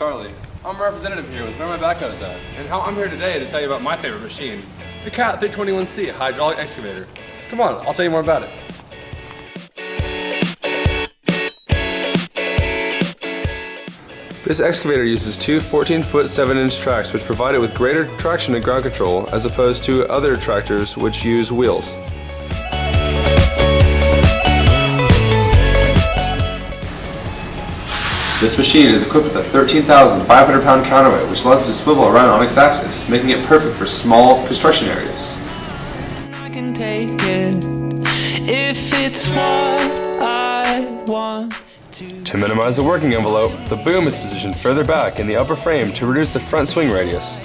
Charlie. I'm a representative here with Where My Backhoe's At, and I'm here today to tell you about my favorite machine, the CAT 321C hydraulic excavator. Come on, I'll tell you more about it. This excavator uses two 14-foot 7-inch tracks which provide it with greater traction and ground control as opposed to other tractors which use wheels. This machine is equipped with a 13,500 pound counterweight which allows it to swivel around on its axis, making it perfect for small construction areas. I can take it if it's what I want. To minimize the working envelope, the boom is positioned further back in the upper frame to reduce the front swing radius.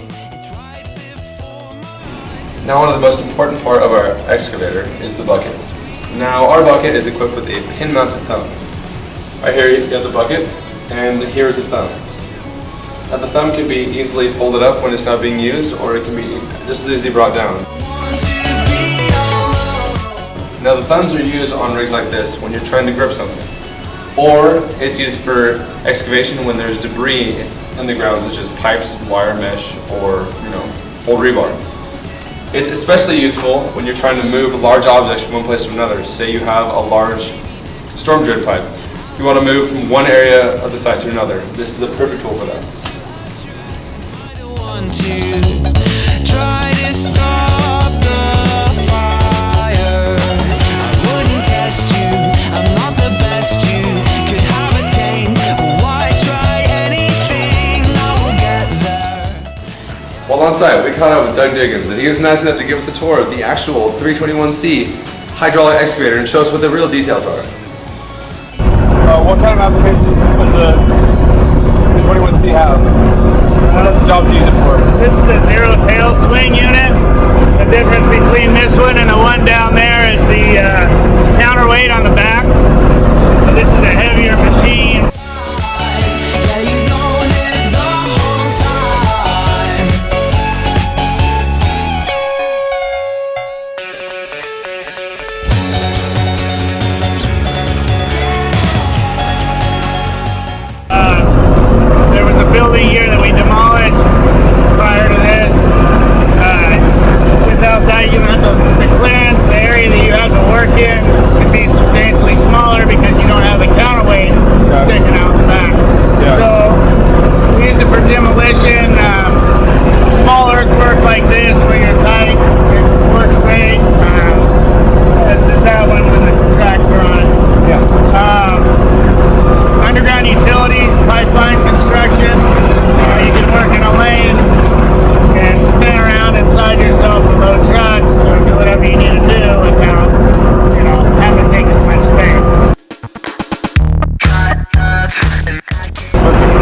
Now on to the most important part of our excavator is the bucket. Now our bucket is equipped with a pin-mounted thumb. Right here you have the bucket, and here is the thumb. Now the thumb can be easily folded up when it's not being used, or it can be just as easily brought down. Now the thumbs are used on rigs like this when you're trying to grip something. Or it's used for excavation when there's debris in the ground, such as pipes, wire mesh, or old rebar. It's especially useful when you're trying to move large objects from one place to another. Say you have a large storm drain pipe. You want to move from one area of the site to another. This is a perfect tool for that. While on site, we caught up with Doug Diggins, and he was nice enough to give us a tour of the actual 321C hydraulic excavator and show us what the real details are. What kind of applications does the 321C have? What other jobs do you use it for? This is a zero tail swing unit. The difference between this one and the one down there is the counterweight on the back. So this is a heavier machine. Building here that we demolished prior to this. Without that, the clearance, the area that you have to work in could be substantially smaller because you don't have the counterweight sticking out the back. Yeah. So we use it for demolition. Small earthwork like this where you're tight, it works great. That one with the tractor on it. Yeah. Underground utilities, pipeline construction. You can work in a lane and spin around inside yourself with load trucks, or do whatever you need to do without, having to take as much space.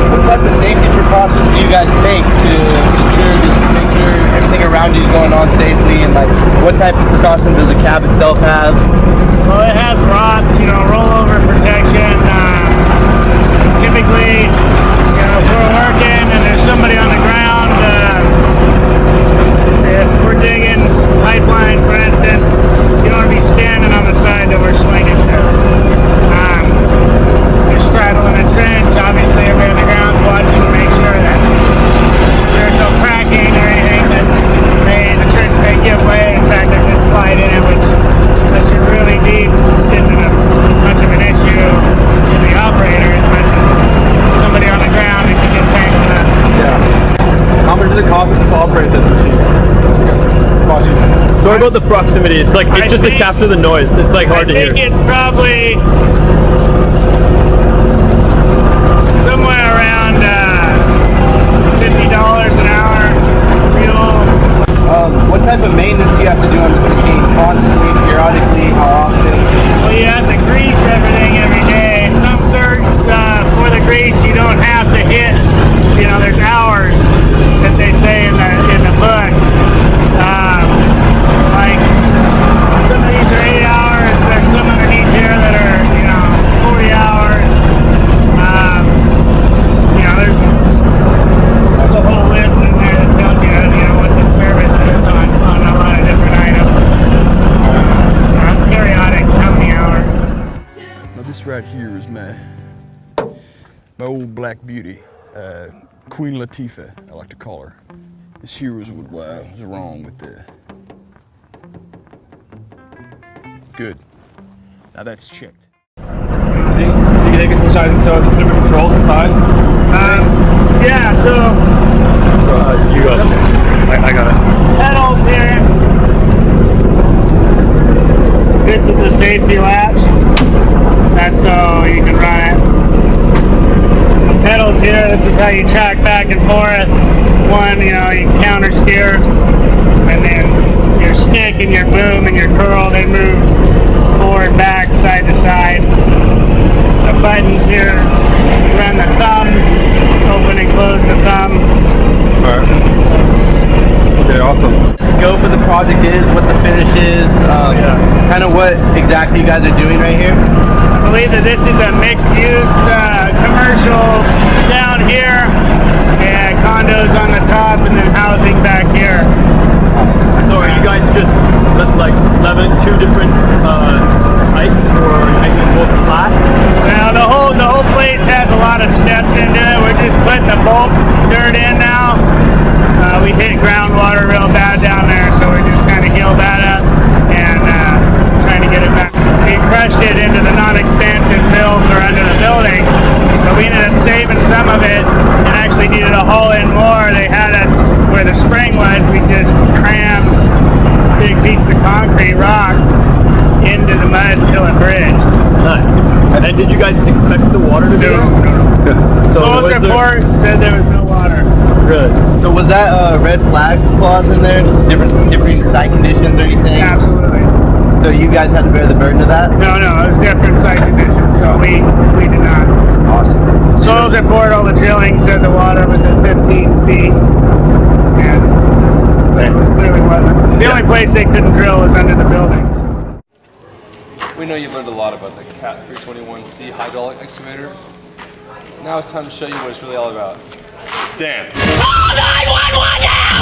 What type of safety precautions do you guys take to make sure everything around you is going on safely, and what type of precautions does the cab itself have? Well, it has rods, rollover protection. Typically, if we're working and there's somebody on the ground, if we're digging pipeline, for instance, you don't want to be standing on the side that we're swinging to. You're straddling a trench, obviously everybody on the ground's watching to make sure that there's no cracking or anything, that the trench may give way. In fact, it could slide in it, which you're really deep isn't much of an issue to the operator as much as somebody on the ground that can get tangled up. Yeah. How much does it cost to operate this machine? Sorry about the proximity. It's just to capture the noise. It's hard to hear. I think it's probably somewhere around $50 an hour fuel. What type of maintenance do you have to do on this machine? Constantly, periodically, how often? Well, you have to grease everything every day. Some certs for the grease you don't have to hit. There's hours that they say in the book. Like some of these are 8 hours. There's some underneath here that are 40 hours. There's a whole list in there that tells you what the service is on a lot of different items. Periodic, how many hours? Now this right here is my old black beauty. Queen Latifah, I like to call her. This here was what was wrong with the... Good. Now that's checked. You can take us inside and show the different controls inside? Yeah, so You go. I got it. pedals here. This is the safety latch. That's so you can run it. The pedals here, this is how you track back and forth. One, you know, you counter steer, and then your stick and your boom and your curl, they move forward, back, side to side. The buttons here, you run the thumb, open and close the thumb. Alright. Okay, awesome. Scope of the project is, what the finish is, kind of what exactly you guys are doing right here. I believe that this is a mixed-use commercial down here, and condos on the top, and then housing back here. So are you guys just like leveling two different heights, or making them both flat? Now the whole place has a lot of steps into it. We're just putting the bulk dirt in now. We hit groundwater real bad down there, so we're just kind of healed that up and trying to get it back. We crushed it into the non-expansive fills or under the building, but we ended up saving some of it and actually needed to haul in more. They had us where the spring was. We just crammed big piece of concrete rock into the mud until it bridged. Nice. And did you guys expect the water to be there? No. So Cold report said there was no water. Really? So was that a red flag clause in there? Different site conditions or anything? Absolutely. So you guys had to bear the burden of that? No, it was different site conditions, so we did not. Awesome. Soils report, all the drilling said the water was at 15 feet, and it clearly wasn't. The only place they couldn't drill was under the buildings. We know you've learned a lot about the CAT 321C hydraulic excavator. Now it's time to show you what it's really all about. Dance. Call 911 now!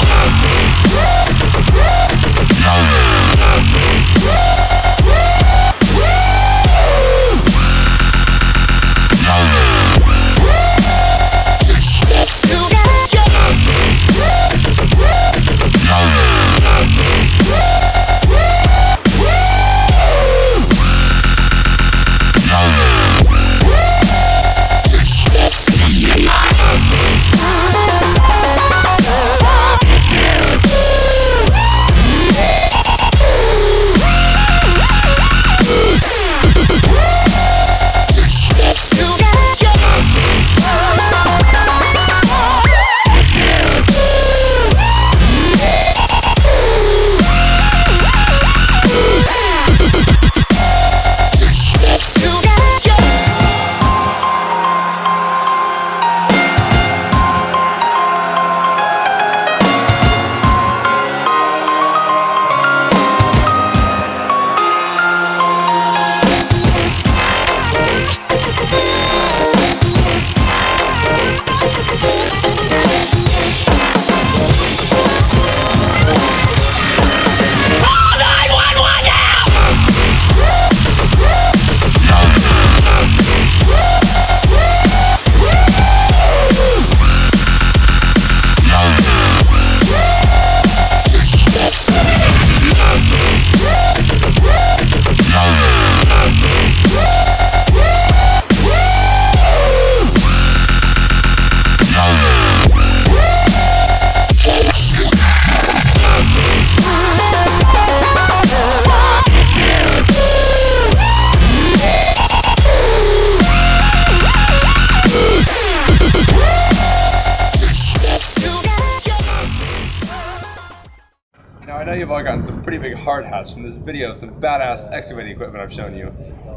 Now I know you've all gotten some pretty big hard hats from this video of some badass excavating equipment I've shown you.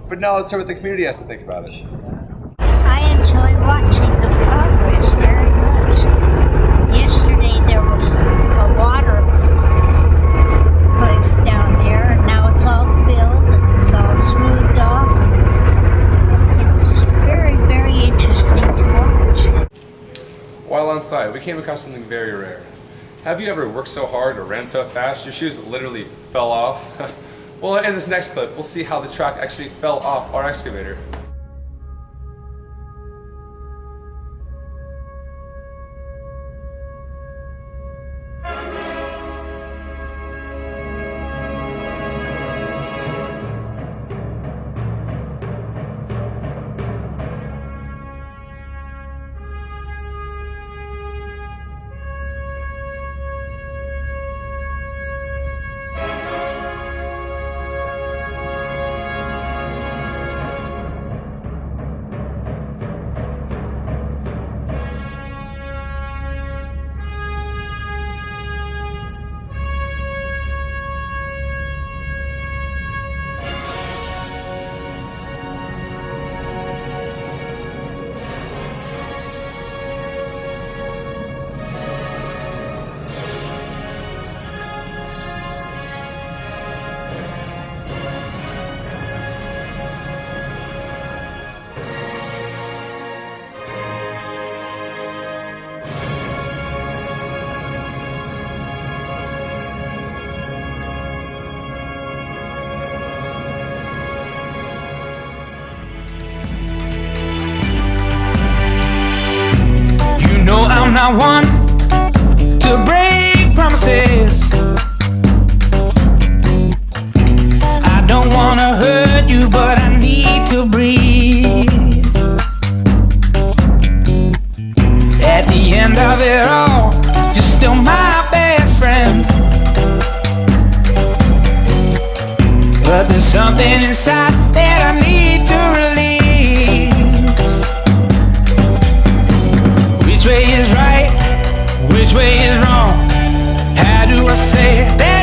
But now let's hear what the community has to think about it. I enjoy watching the progress very much. Yesterday there was a water place down there, and now it's all filled and it's all smoothed off. It's just very, very interesting to watch. While on site, we came across something very rare. Have you ever worked so hard or ran so fast your shoes literally fell off? Well, in this next clip, we'll see how the track actually fell off our excavator. not one to break promises. I don't wanna hurt you, but I need to breathe. At the end of it all, you're still my best friend. But there's something inside that I need to release. Which way is right? Which way is wrong? How do I say that